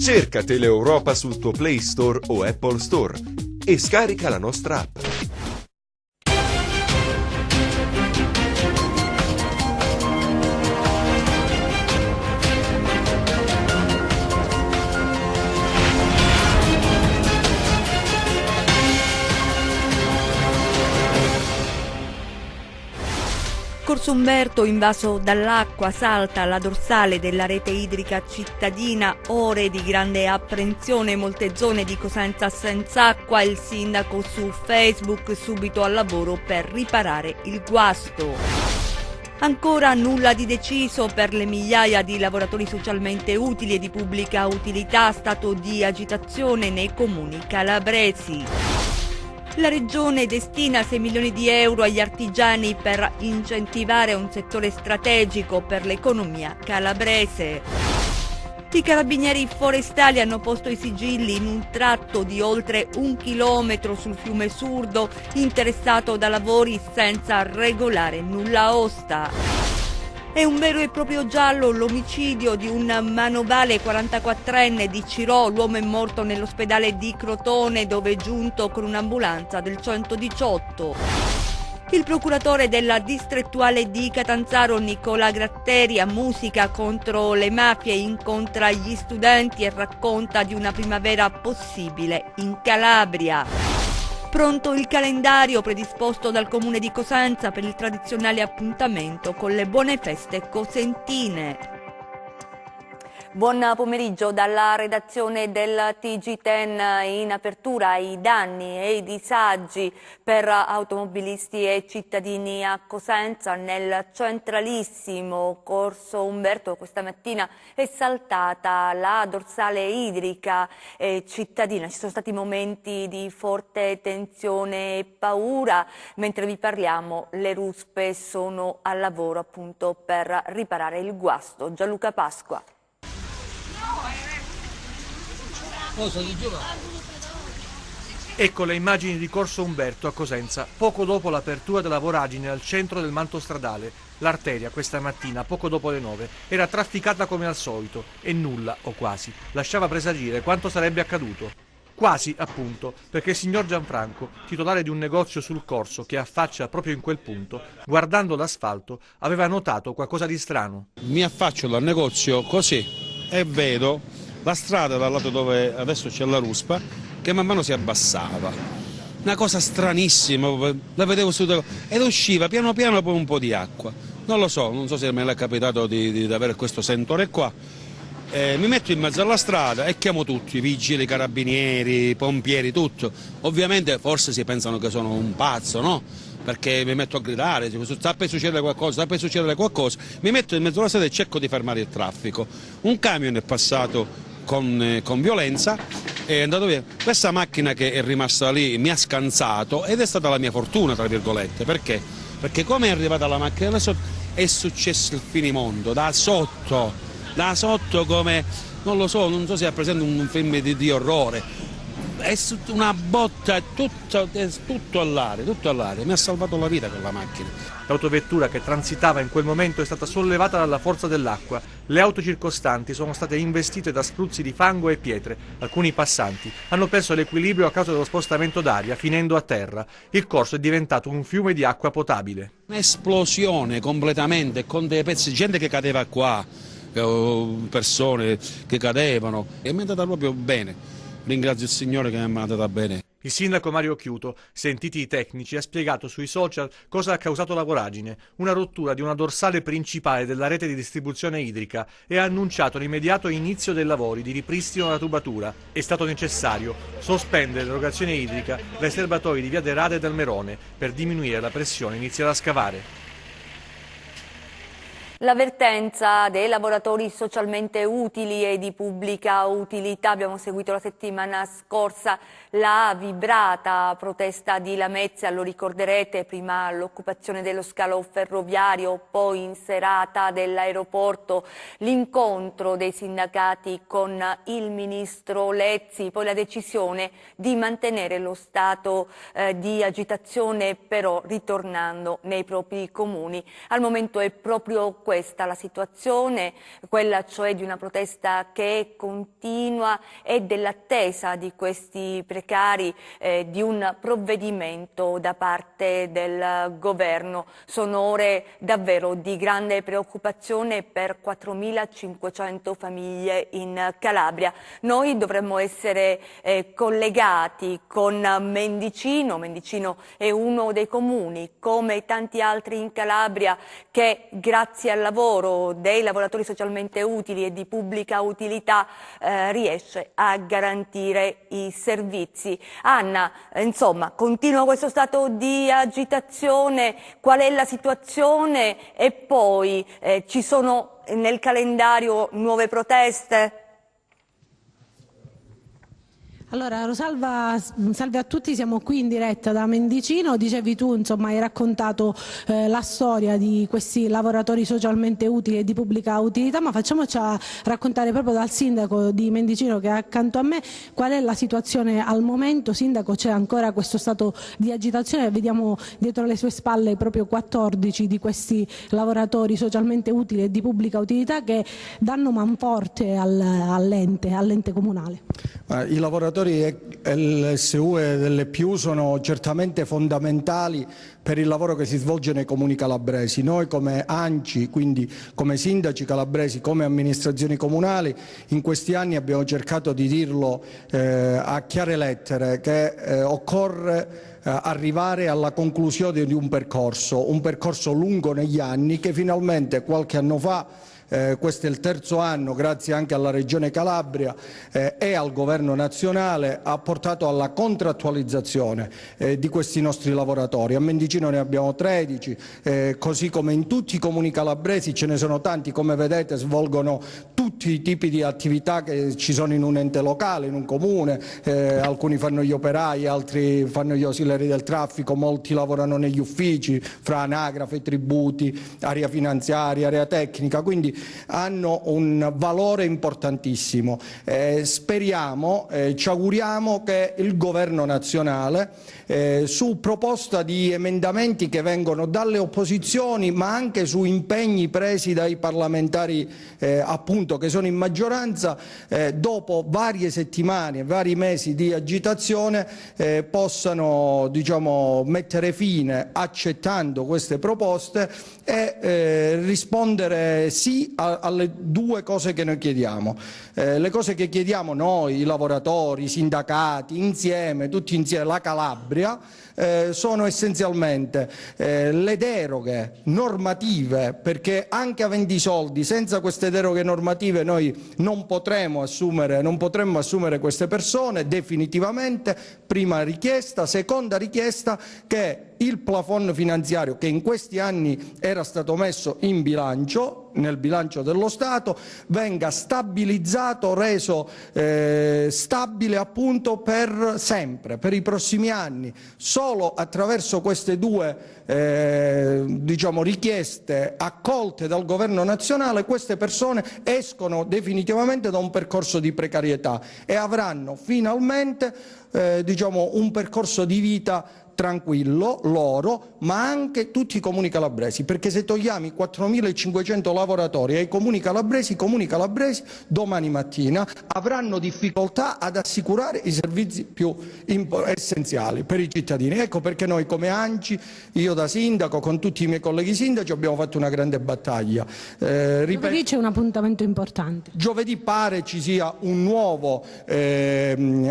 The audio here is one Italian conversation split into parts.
Cerca Teleeuropa sul tuo Play Store o Apple Store e scarica la nostra app. Corso Umberto invaso dall'acqua, salta la dorsale della rete idrica cittadina, ore di grande apprensione, molte zone di Cosenza senza acqua, il sindaco su Facebook subito al lavoro per riparare il guasto. Ancora nulla di deciso per le migliaia di lavoratori socialmente utili e di pubblica utilità, stato di agitazione nei comuni calabresi. La Regione destina 6 milioni di euro agli artigiani per incentivare un settore strategico per l'economia calabrese. I carabinieri forestali hanno posto i sigilli in un tratto di oltre 1 chilometro sul fiume Surdo, interessato da lavori senza regolare nulla osta. È un vero e proprio giallo l'omicidio di un manovale 44enne di Cirò. L'uomo è morto nell'ospedale di Crotone, dove è giunto con un'ambulanza del 118. Il procuratore della distrettuale di Catanzaro, Nicola Gratteri, a Musica contro le mafie, incontra gli studenti e racconta di una primavera possibile in Calabria. Pronto il calendario predisposto dal comune di Cosenza per il tradizionale appuntamento con le buone feste cosentine. Buon pomeriggio dalla redazione del TG10. In apertura i danni e i disagi per automobilisti e cittadini a Cosenza. Nel centralissimo Corso Umberto questa mattina è saltata la dorsale idrica cittadina. Ci sono stati momenti di forte tensione e paura. Mentre vi parliamo, le ruspe sono al lavoro appunto per riparare il guasto. Gianluca Pasqua. Ecco le immagini di Corso Umberto a Cosenza, poco dopo l'apertura della voragine al centro del manto stradale. L'arteria questa mattina, poco dopo le 9, era trafficata come al solito e nulla, o quasi, lasciava presagire quanto sarebbe accaduto. Quasi, appunto, perché il signor Gianfranco, titolare di un negozio sul corso che affaccia proprio in quel punto, guardando l'asfalto, aveva notato qualcosa di strano. Mi affaccio dal negozio così e vedo la strada dal lato dove adesso c'è la ruspa che man mano si abbassava. Una cosa stranissima, la vedevo subito ed usciva piano piano poi un po' di acqua. Non so se me l'è capitato di avere questo sentore qua. Mi metto in mezzo alla strada e chiamo tutti, i vigili, i carabinieri, i pompieri, tutto. Ovviamente forse si pensano che sono un pazzo, no? Perché mi metto a gridare, sta per succedere qualcosa, mi metto in mezzo alla strada e cerco di fermare il traffico. Un camion è passato con violenza, è andato via. Questa macchina che è rimasta lì mi ha scansato ed è stata la mia fortuna, tra virgolette. Perché? Perché come è arrivata la macchina da sotto è successo il finimondo, da sotto come, non so se è presente un film di orrore. È una botta, è tutto all'aria, mi ha salvato la vita quella macchina. L'autovettura che transitava in quel momento è stata sollevata dalla forza dell'acqua. Le auto circostanti sono state investite da spruzzi di fango e pietre. Alcuni passanti hanno perso l'equilibrio a causa dello spostamento d'aria, finendo a terra. Il corso è diventato un fiume di acqua potabile. Un'esplosione completamente, con dei pezzi di gente che cadeva qua, persone che cadevano, e mi è andata proprio bene. Ringrazio il Signore che mi ha mandata bene. Il sindaco Mario Chiuto, sentiti i tecnici, ha spiegato sui social cosa ha causato la voragine, una rottura di una dorsale principale della rete di distribuzione idrica, e ha annunciato l'immediato inizio dei lavori di ripristino della tubatura. È stato necessario sospendere l'erogazione idrica dai serbatoi di via De Rade e del Merone per diminuire la pressione iniziale a scavare. L'avvertenza dei lavoratori socialmente utili e di pubblica utilità. Abbiamo seguito la settimana scorsa la vibrata protesta di Lamezia, lo ricorderete, prima l'occupazione dello scalo ferroviario, poi in serata dell'aeroporto l'incontro dei sindacati con il ministro Lezzi, poi la decisione di mantenere lo stato di agitazione però ritornando nei propri comuni. Al momento è proprio questo questa la situazione, quella cioè di una protesta che è continua e dell'attesa di questi precari di un provvedimento da parte del governo. Sono ore davvero di grande preoccupazione per 4.500 famiglie in Calabria. Noi dovremmo essere collegati con Mendicino. Mendicino è uno dei comuni, come tanti altri in Calabria, che grazie al lavoro dei lavoratori socialmente utili e di pubblica utilità riesce a garantire i servizi. Anna, insomma, continua questo stato di agitazione, qual è la situazione e poi ci sono nel calendario nuove proteste? Allora Rosalva, salve a tutti, siamo qui in diretta da Mendicino. Dicevi tu, insomma, hai raccontato la storia di questi lavoratori socialmente utili e di pubblica utilità, ma facciamoci raccontare proprio dal sindaco di Mendicino che è accanto a me qual è la situazione al momento. Sindaco, c'è ancora questo stato di agitazione? Vediamo dietro le sue spalle proprio 14 di questi lavoratori socialmente utili e di pubblica utilità che danno manforte all'ente comunale. I lavoratori LSU e LPU sono certamente fondamentali per il lavoro che si svolge nei comuni calabresi. Noi come ANCI, quindi come sindaci calabresi, come amministrazioni comunali, in questi anni abbiamo cercato di dirlo a chiare lettere che occorre arrivare alla conclusione di un percorso lungo negli anni che finalmente qualche anno fa, questo è il terzo anno, grazie anche alla Regione Calabria e al Governo nazionale, ha portato alla contrattualizzazione di questi nostri lavoratori. A Mendicino ne abbiamo 13, così come in tutti i comuni calabresi ce ne sono tanti, come vedete svolgono tutti i tipi di attività che ci sono in un ente locale, in un comune, alcuni fanno gli operai, altri fanno gli ausiliari del traffico, molti lavorano negli uffici, fra anagrafe, tributi, area finanziaria, area tecnica, quindi hanno un valore importantissimo. Speriamo, ci auguriamo che il Governo nazionale, su proposta di emendamenti che vengono dalle opposizioni, ma anche su impegni presi dai parlamentari appunto che sono in maggioranza, dopo varie settimane e vari mesi di agitazione possano, diciamo, mettere fine, accettando queste proposte, e rispondere sì alle due cose che noi chiediamo. Le cose che chiediamo noi, i lavoratori, i sindacati, insieme, tutti insieme, la Calabria, sono essenzialmente le deroghe normative, perché anche avendo i soldi, senza queste deroghe normative noi non potremmo assumere queste persone definitivamente. Prima richiesta. Seconda richiesta, che il plafond finanziario che in questi anni era stato messo in bilancio, nel bilancio dello Stato, venga stabilizzato, reso stabile appunto per sempre, per i prossimi anni. Solo attraverso queste due diciamo, richieste accolte dal Governo nazionale queste persone escono definitivamente da un percorso di precarietà e avranno finalmente diciamo, un percorso di vita tranquillo, loro, ma anche tutti i comuni calabresi, perché se togliamo i 4.500 lavoratori ai comuni calabresi domani mattina avranno difficoltà ad assicurare i servizi più essenziali per i cittadini. Ecco perché noi come ANCI, io da sindaco con tutti i miei colleghi sindaci, abbiamo fatto una grande battaglia. Giovedì c'è un appuntamento importante. Giovedì pare ci sia un nuovo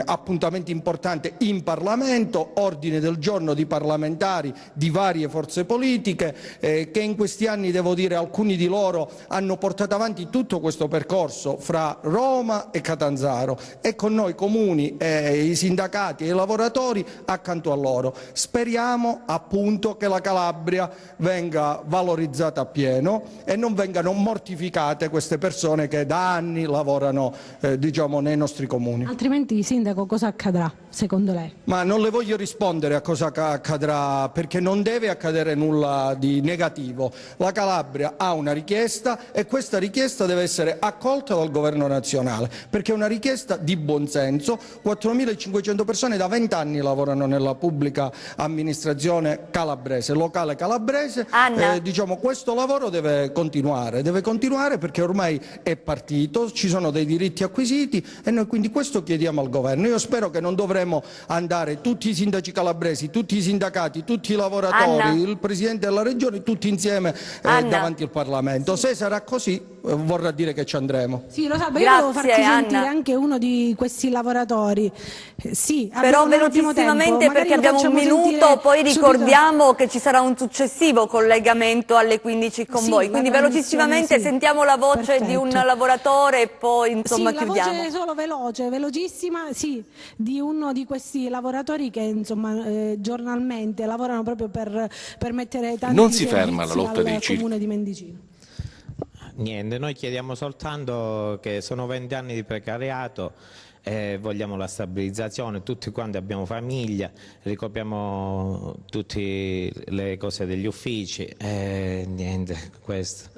appuntamento importante in Parlamento, ordine del giorno di parlamentari di varie forze politiche che in questi anni, devo dire, alcuni di loro hanno portato avanti tutto questo percorso fra Roma e Catanzaro, e con noi comuni, i sindacati e i lavoratori accanto a loro. Speriamo appunto che la Calabria venga valorizzata appieno e non vengano mortificate queste persone che da anni lavorano diciamo, nei nostri comuni. Altrimenti, sindaco, cosa accadrà secondo lei? Ma non le voglio rispondere a cosa cosa accadrà, perché non deve accadere nulla di negativo. La Calabria ha una richiesta e questa richiesta deve essere accolta dal governo nazionale, perché è una richiesta di buonsenso. 4.500 persone da 20 anni lavorano nella pubblica amministrazione calabrese, locale calabrese. Diciamo, questo lavoro deve continuare perché ormai è partito, ci sono dei diritti acquisiti e noi quindi questo chiediamo al governo. Io spero che non dovremo andare tutti i sindaci calabresi, tutti i sindacati, tutti i lavoratori, il Presidente della Regione, tutti insieme davanti al Parlamento. Se sarà così vorrà dire che ci andremo. Sì, Rosalba, io devo farti sentire anche uno di questi lavoratori. Sì, però velocissimamente perché abbiamo un minuto, poi ricordiamo che ci sarà un successivo collegamento alle 15 con voi, quindi velocissimamente sentiamo la voce di un lavoratore e poi insomma chiudiamo. La voce solo veloce, velocissima, sì, di uno di questi lavoratori che insomma giornalmente lavorano proprio per mettere tanti non si ferma la lotta dei Comune di Mendicino. Niente, noi chiediamo soltanto che sono 20 anni di precariato e vogliamo la stabilizzazione, tutti quanti abbiamo famiglia, ricopriamo tutte le cose degli uffici e niente, questo.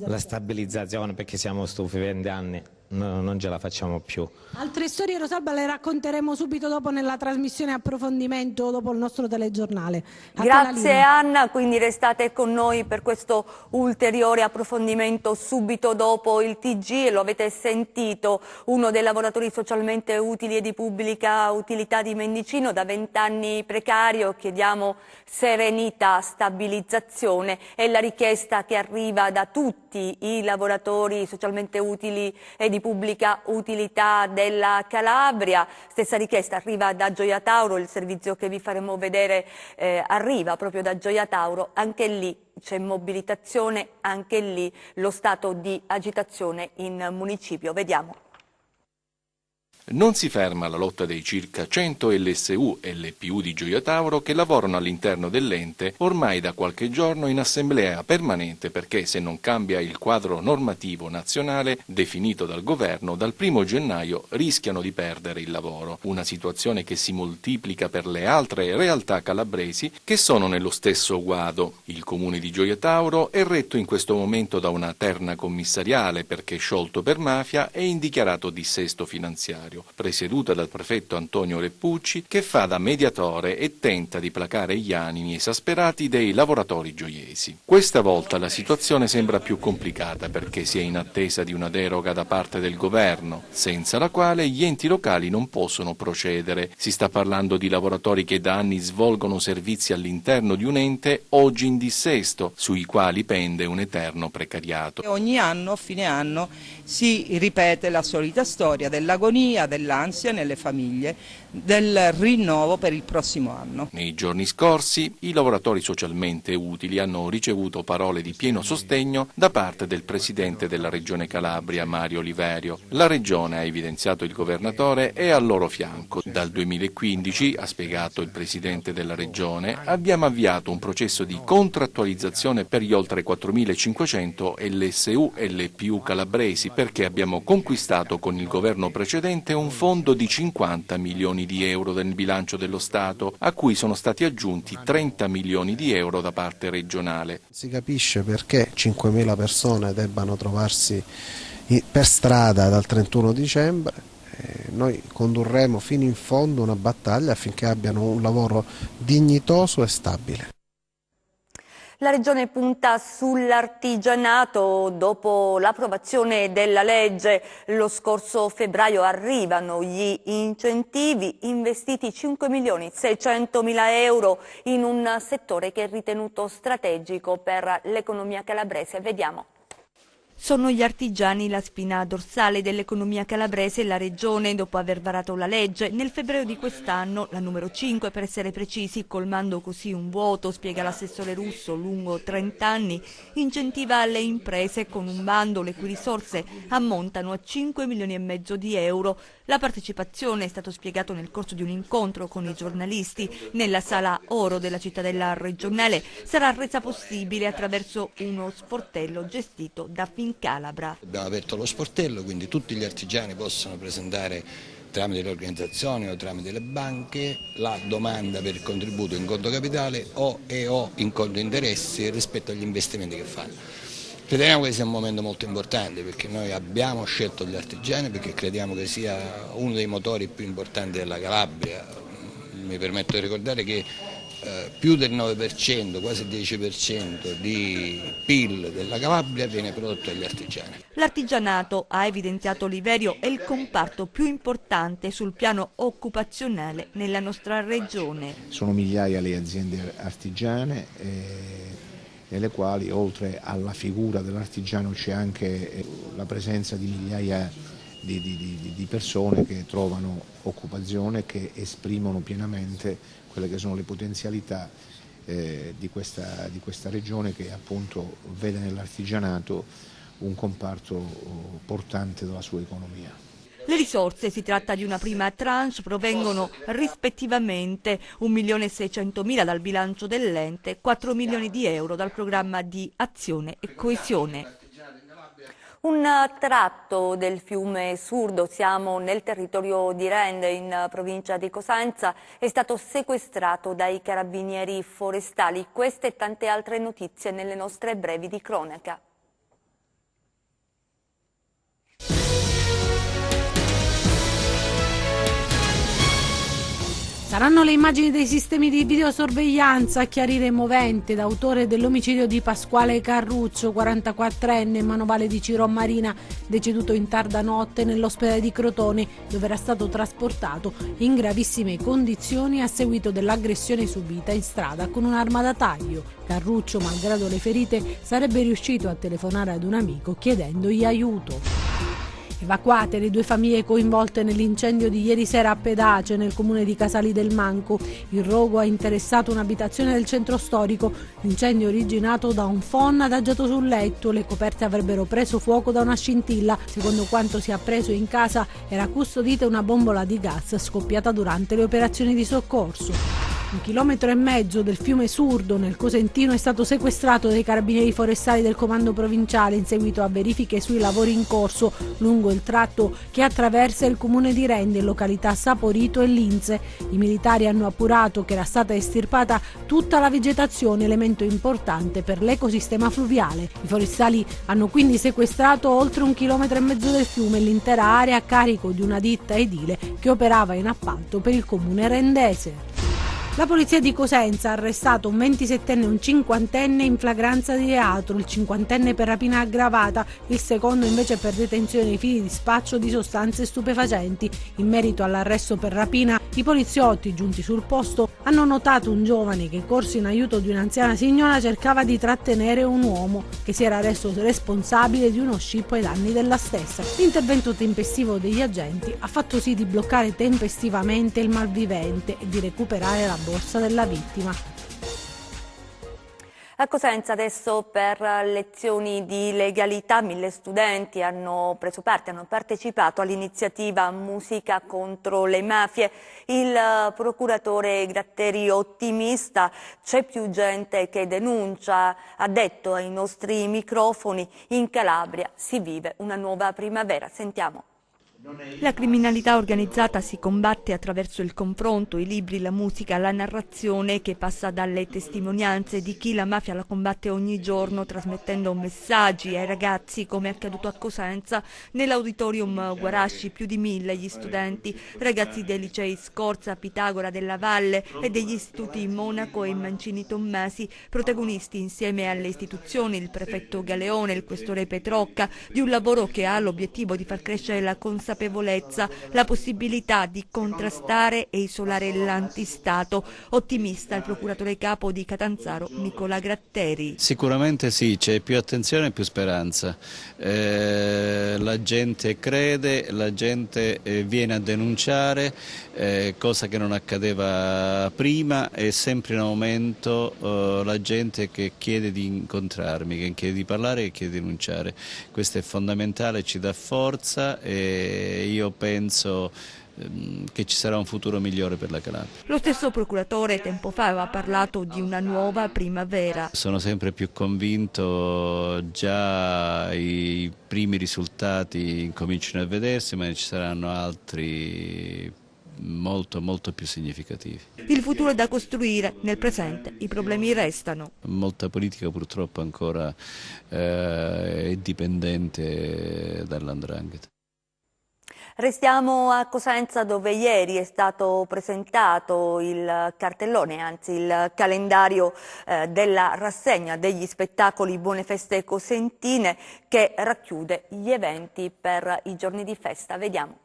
La stabilizzazione perché siamo stufi, 20 anni. No, non ce la facciamo più. Altre storie, Rosalba, le racconteremo subito dopo nella trasmissione approfondimento dopo il nostro telegiornale. Grazie Anna, quindi restate con noi per questo ulteriore approfondimento subito dopo il TG e lo avete sentito, uno dei lavoratori socialmente utili e di pubblica utilità di Mendicino, da 20 anni precario. Chiediamo serenità, stabilizzazione, è la richiesta che arriva da tutti i lavoratori socialmente utili e di pubblica utilità della Calabria. Stessa richiesta arriva da Gioia Tauro, il servizio che vi faremo vedere arriva proprio da Gioia Tauro, anche lì c'è mobilitazione, anche lì lo stato di agitazione in municipio. Vediamo. Non si ferma la lotta dei circa 100 LSU e LPU di Gioia Tauro che lavorano all'interno dell'ente ormai da qualche giorno in assemblea permanente perché se non cambia il quadro normativo nazionale definito dal governo, dal 1° gennaio rischiano di perdere il lavoro. Una situazione che si moltiplica per le altre realtà calabresi che sono nello stesso guado. Il comune di Gioia Tauro è retto in questo momento da una terna commissariale perché sciolto per mafia e in dichiarato dissesto finanziario, presieduta dal prefetto Antonio Reppucci, che fa da mediatore e tenta di placare gli animi esasperati dei lavoratori gioiesi. Questa volta la situazione sembra più complicata perché si è in attesa di una deroga da parte del governo, senza la quale gli enti locali non possono procedere. Si sta parlando di lavoratori che da anni svolgono servizi all'interno di un ente oggi in dissesto, sui quali pende un eterno precariato. Ogni anno, a fine anno, si ripete la solita storia dell'agonia, dell'ansia nelle famiglie, del rinnovo per il prossimo anno. Nei giorni scorsi i lavoratori socialmente utili hanno ricevuto parole di pieno sostegno da parte del Presidente della Regione Calabria, Mario Oliverio. La Regione, ha evidenziato il Governatore, è al loro fianco. Dal 2015, ha spiegato il Presidente della Regione, abbiamo avviato un processo di contrattualizzazione per gli oltre 4.500 LSU e LPU calabresi perché abbiamo conquistato con il governo precedente un fondo di 50 milioni di euro nel bilancio dello Stato, a cui sono stati aggiunti 30 milioni di euro da parte regionale. Si capisce perché 5.000 persone debbano trovarsi per strada dal 31 dicembre. Noi condurremo fino in fondo una battaglia affinché abbiano un lavoro dignitoso e stabile. La Regione punta sull'artigianato. Dopo l'approvazione della legge lo scorso febbraio arrivano gli incentivi, investiti 5.600.000 euro in un settore che è ritenuto strategico per l'economia calabrese. Vediamo. Sono gli artigiani la spina dorsale dell'economia calabrese e la Regione, dopo aver varato la legge, nel febbraio di quest'anno, la numero 5 per essere precisi, colmando così un vuoto, spiega l'assessore Russo, lungo 30 anni, incentiva le imprese con un bando le cui risorse ammontano a 5,5 milioni di euro. La partecipazione, è stato spiegato nel corso di un incontro con i giornalisti nella sala Oro della cittadella regionale, sarà resa possibile attraverso uno sportello gestito da Fincalabra. Abbiamo aperto lo sportello, quindi tutti gli artigiani possono presentare tramite le organizzazioni o tramite le banche la domanda per il contributo in conto capitale o in conto interessi rispetto agli investimenti che fanno. Crediamo che sia un momento molto importante perché noi abbiamo scelto gli artigiani perché crediamo che sia uno dei motori più importanti della Calabria. Mi permetto di ricordare che più del 9%, quasi il 10% di PIL della Calabria viene prodotto dagli artigiani. L'artigianato, ha evidenziato Oliverio, è il comparto più importante sul piano occupazionale nella nostra regione. Sono migliaia le aziende artigiane nelle quali oltre alla figura dell'artigiano c'è anche la presenza di migliaia di persone che trovano occupazione, che esprimono pienamente quelle che sono le potenzialità di questa regione che appunto vede nell'artigianato un comparto portante della sua economia. Le risorse, si tratta di una prima tranche, provengono rispettivamente 1.600.000 dal bilancio dell'ente, 4 milioni di euro dal programma di azione e coesione. Un tratto del fiume Surdo, siamo nel territorio di Rende, in provincia di Cosenza, è stato sequestrato dai carabinieri forestali. Queste e tante altre notizie nelle nostre brevi di cronaca. Saranno le immagini dei sistemi di videosorveglianza a chiarire il movente d'autore dell'omicidio di Pasquale Carruccio, 44enne, manovale di Ciro Marina, deceduto in tarda notte nell'ospedale di Crotone, dove era stato trasportato in gravissime condizioni a seguito dell'aggressione subita in strada con un'arma da taglio. Carruccio, malgrado le ferite, sarebbe riuscito a telefonare ad un amico chiedendogli aiuto. Evacuate le 2 famiglie coinvolte nell'incendio di ieri sera a Pedace, nel comune di Casali del Manco. Il rogo ha interessato un'abitazione del centro storico. L'incendio è originato da un phon adagiato sul letto. Le coperte avrebbero preso fuoco da una scintilla. Secondo quanto si è appreso, in casa era custodita una bombola di gas scoppiata durante le operazioni di soccorso. 1,5 chilometri del fiume Surdo nel Cosentino è stato sequestrato dai carabinieri forestali del comando provinciale in seguito a verifiche sui lavori in corso lungo il tratto che attraversa il comune di Rende, località Saporito e Linze. I militari hanno appurato che era stata estirpata tutta la vegetazione, elemento importante per l'ecosistema fluviale. I forestali hanno quindi sequestrato oltre 1,5 chilometri del fiume e l'intera area a carico di una ditta edile che operava in appalto per il comune rendese. La polizia di Cosenza ha arrestato un 27enne e un 50enne in flagranza di reato, il 50enne per rapina aggravata, il secondo invece per detenzione ai fini di spaccio di sostanze stupefacenti. In merito all'arresto per rapina, i poliziotti giunti sul posto hanno notato un giovane che, corso in aiuto di un'anziana signora, cercava di trattenere un uomo che si era reso responsabile di uno scippo ai danni della stessa. L'intervento tempestivo degli agenti ha fatto sì di bloccare tempestivamente il malvivente e di recuperare la borsa della vittima. A Cosenza adesso per lezioni di legalità 1000 studenti hanno preso parte, hanno partecipato all'iniziativa Musica contro le mafie. Il procuratore Gratteri ottimista, c'è più gente che denuncia, ha detto ai nostri microfoni, in Calabria si vive una nuova primavera. Sentiamo. La criminalità organizzata si combatte attraverso il confronto, i libri, la musica, la narrazione che passa dalle testimonianze di chi la mafia la combatte ogni giorno, trasmettendo messaggi ai ragazzi, come è accaduto a Cosenza. Nell'auditorium Guarasci più di 1000 gli studenti, ragazzi dei licei Scorza, Pitagora della Valle e degli istituti Monaco e Mancini Tommasi, protagonisti insieme alle istituzioni, il prefetto Galeone, il questore Petrocca, di un lavoro che ha l'obiettivo di far crescere la consapevolezza, la possibilità di contrastare e isolare l'antistato. Ottimista il procuratore capo di Catanzaro Nicola Gratteri. Sicuramente sì, c'è più attenzione e più speranza. La gente crede, la gente viene a denunciare, cosa che non accadeva prima. È sempre in aumento la gente che chiede di incontrarmi, che chiede di parlare e che chiede di denunciare. Questo è fondamentale, ci dà forza e io penso che ci sarà un futuro migliore per la Calabria. Lo stesso procuratore tempo fa aveva parlato di una nuova primavera. Sono sempre più convinto, già i primi risultati incominciano a vedersi, ma ci saranno altri molto più significativi. Il futuro è da costruire, nel presente i problemi restano. Molta politica purtroppo ancora è dipendente dall''ndrangheta. Restiamo a Cosenza, dove ieri è stato presentato il cartellone, anzi il calendario della rassegna degli spettacoli Buone Feste Cosentine, che racchiude gli eventi per i giorni di festa. Vediamo.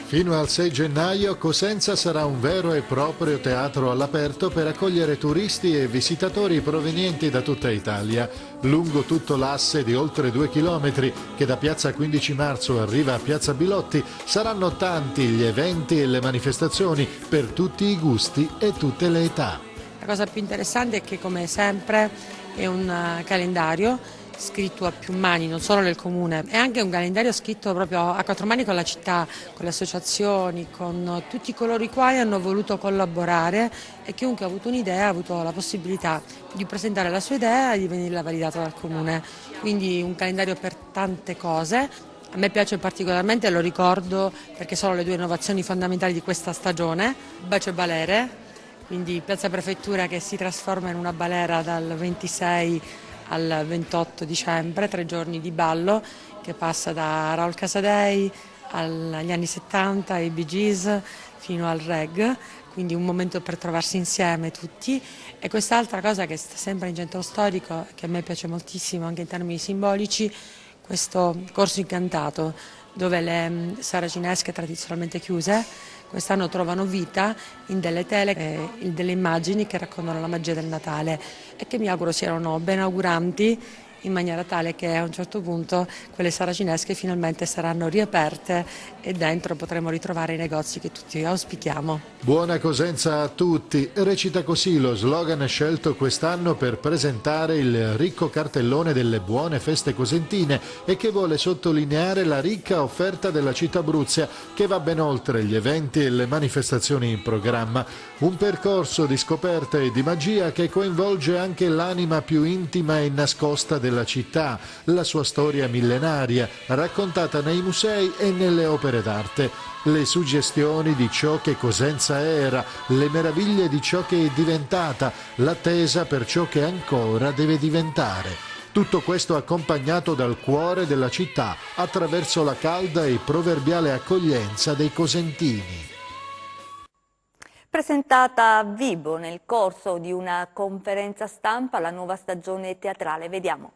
Fino al 6 gennaio Cosenza sarà un vero e proprio teatro all'aperto per accogliere turisti e visitatori provenienti da tutta Italia. Lungo tutto l'asse di oltre 2 chilometri, che da piazza 15 marzo arriva a piazza Bilotti, saranno tanti gli eventi e le manifestazioni per tutti i gusti e tutte le età. La cosa più interessante è che, come sempre, è un calendario scritto a più mani, non solo del comune, è anche un calendario scritto proprio a 4 mani con la città, con le associazioni, con tutti coloro i quali hanno voluto collaborare, e chiunque ha avuto un'idea ha avuto la possibilità di presentare la sua idea e di venirla validata dal comune. Quindi un calendario per tante cose. A me piace particolarmente, lo ricordo perché sono le 2 innovazioni fondamentali di questa stagione: Bacio Balere, quindi Piazza Prefettura che si trasforma in una balera dal 26 al 28 dicembre, 3 giorni di ballo che passa da Raul Casadei agli anni 70, ai Bee Gees, fino al reggae, quindi un momento per trovarsi insieme tutti. E quest'altra cosa che sta sempre in centro storico, che a me piace moltissimo anche in termini simbolici, questo corso incantato, dove le saracinesche tradizionalmente chiuse quest'anno trovano vita in delle tele, in delle immagini che raccontano la magia del Natale e che mi auguro siano ben auguranti, in maniera tale che a un certo punto quelle saracinesche finalmente saranno riaperte e dentro potremo ritrovare i negozi che tutti auspichiamo. Buona Cosenza a tutti, recita così lo slogan scelto quest'anno per presentare il ricco cartellone delle Buone Feste Cosentine, e che vuole sottolineare la ricca offerta della città Abruzia, che va ben oltre gli eventi e le manifestazioni in programma. Un percorso di scoperta e di magia che coinvolge anche l'anima più intima e nascosta della città, la sua storia millenaria, raccontata nei musei e nelle opere d'arte, le suggestioni di ciò che Cosenza era, le meraviglie di ciò che è diventata, l'attesa per ciò che ancora deve diventare. Tutto questo accompagnato dal cuore della città, attraverso la calda e proverbiale accoglienza dei cosentini. Presentata a Vibo nel corso di una conferenza stampa la nuova stagione teatrale. Vediamo.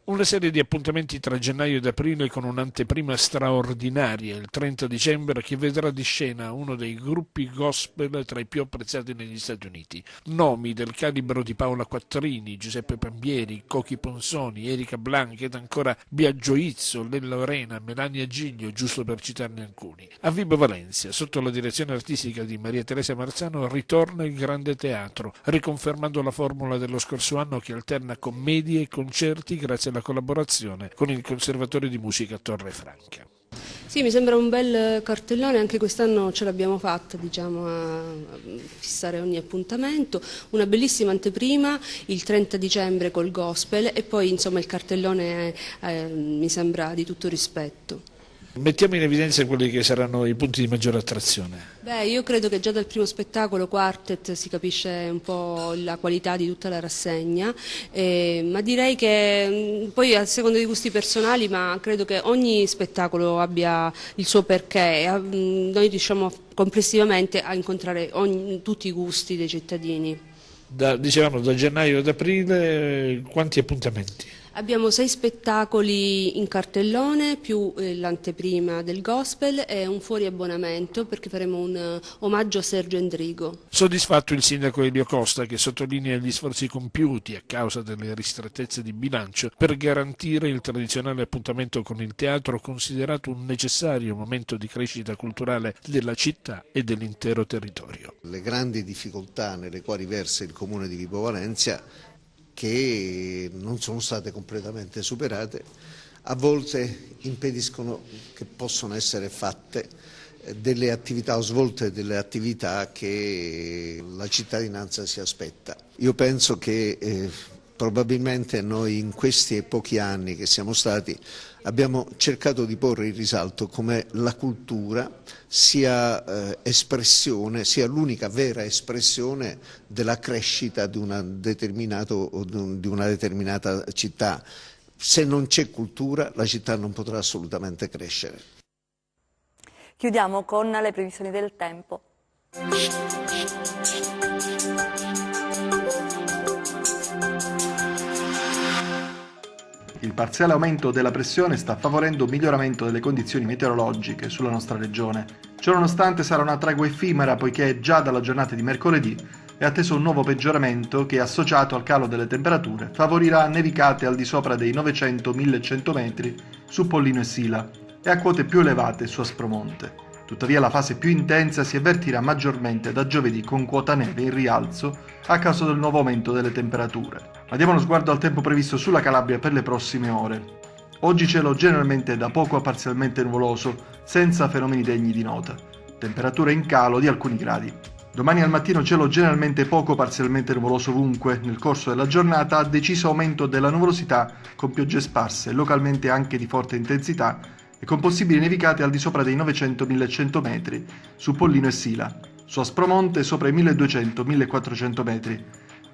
Una serie di appuntamenti tra gennaio ed aprile con un'anteprima straordinaria il 30 dicembre che vedrà di scena uno dei gruppi gospel tra i più apprezzati negli Stati Uniti. Nomi del calibro di Paola Quattrini, Giuseppe Pambieri, Cochi Ponsoni, Erika Blanchi ed ancora Biagio Izzo, Lella Orena, Melania Giglio, giusto per citarne alcuni. A Vibo Valencia, sotto la direzione artistica di Maria Teresa Marzano, ritorna il Grande Teatro, riconfermando la formula dello scorso anno che alterna commedie e concerti grazie alla collaborazione con il Conservatorio di Musica Torrefranca. Sì, mi sembra un bel cartellone, anche quest'anno ce l'abbiamo fatta, diciamo, a fissare ogni appuntamento. Una bellissima anteprima il 30 dicembre col gospel e poi insomma il cartellone mi sembra di tutto rispetto. Mettiamo in evidenza quelli che saranno i punti di maggiore attrazione. Beh, io credo che già dal primo spettacolo Quartet si capisce un po' la qualità di tutta la rassegna, ma direi che poi a seconda dei gusti personali, ma credo che ogni spettacolo abbia il suo perché. Noi riusciamo complessivamente a incontrare tutti i gusti dei cittadini. Dicevamo da gennaio ad aprile quanti appuntamenti? Abbiamo 6 spettacoli in cartellone più l'anteprima del gospel e un fuori abbonamento perché faremo un omaggio a Sergio Endrigo. Soddisfatto il sindaco Elio Costa, che sottolinea gli sforzi compiuti a causa delle ristrettezze di bilancio per garantire il tradizionale appuntamento con il teatro, considerato un necessario momento di crescita culturale della città e dell'intero territorio. Le grandi difficoltà nelle quali versa il comune di Vibo Valencia, che non sono state completamente superate, a volte impediscono che possano essere fatte delle attività o svolte delle attività che la cittadinanza si aspetta. Io penso che probabilmente noi in questi pochi anni che siamo stati abbiamo cercato di porre in risalto come la cultura sia espressione, sia l'unica vera espressione della crescita di una determinata città. Se non c'è cultura, la città non potrà assolutamente crescere. Chiudiamo con le previsioni del tempo. Il parziale aumento della pressione sta favorendo un miglioramento delle condizioni meteorologiche sulla nostra regione. Ciononostante sarà una tregua effimera poiché già dalla giornata di mercoledì è atteso un nuovo peggioramento che, associato al calo delle temperature, favorirà nevicate al di sopra dei 900-1100 metri su Pollino e Sila e a quote più elevate su Aspromonte. Tuttavia la fase più intensa si avvertirà maggiormente da giovedì con quota neve in rialzo a causa del nuovo aumento delle temperature. Ma diamo uno sguardo al tempo previsto sulla Calabria per le prossime ore. Oggi cielo generalmente da poco a parzialmente nuvoloso, senza fenomeni degni di nota. Temperature in calo di alcuni gradi. Domani al mattino cielo generalmente poco parzialmente nuvoloso ovunque. Nel corso della giornata deciso aumento della nuvolosità con piogge sparse, localmente anche di forte intensità e con possibili nevicate al di sopra dei 900-1100 metri su Pollino e Sila. Su Aspromonte sopra i 1200-1400 metri.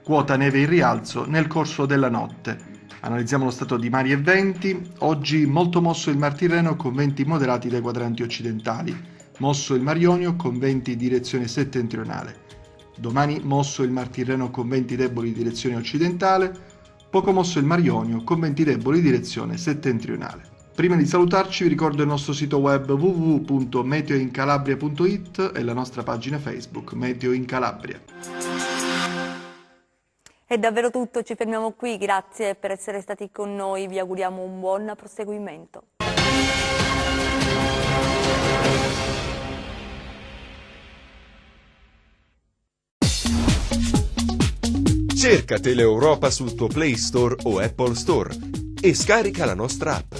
Quota neve in rialzo nel corso della notte. Analizziamo lo stato di mari e venti. Oggi molto mosso il Mar Tirreno con venti moderati dai quadranti occidentali. Mosso il Mar Ionio con venti in direzione settentrionale. Domani mosso il Mar Tirreno con venti deboli in direzione occidentale. Poco mosso il Mar Ionio con venti deboli in direzione settentrionale. Prima di salutarci vi ricordo il nostro sito web www.meteoincalabria.it e la nostra pagina Facebook Meteo in Calabria. È davvero tutto, ci fermiamo qui, grazie per essere stati con noi, vi auguriamo un buon proseguimento. Cerca Teleeuropa sul tuo Play Store o Apple Store e scarica la nostra app.